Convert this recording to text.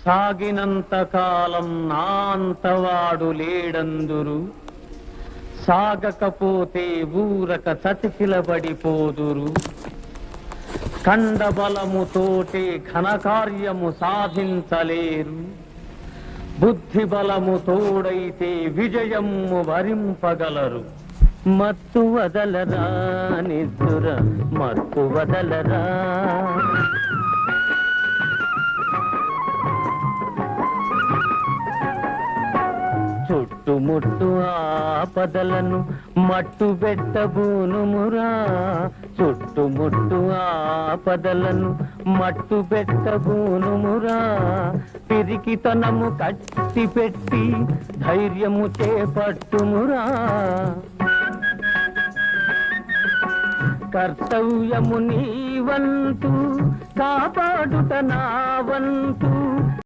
సాగినంత కాలం నా అంతవాడు లేడందురు, సాగకపోతే ఊరక చతికిలబడిపోదురు. కండబలముతోటే ఘనకార్యము సాధించలేరు, బుద్ధి బలము తోడైతే విజయము వరింపగలరు. మత్తు వదలరా నిద్దుర మత్తు వదలరా, చుట్టుముట్టు ఆపదలను మట్టు పెట్టబూనుమురా, చుట్టుముట్టు ఆపదలను మట్టు పెట్టబూనుమురా. పిరికితనము కట్టి పెట్టి ధైర్యము చేపట్టుమురా, కర్తవ్యము నీ వంతు కాపాడుట నా వంతు.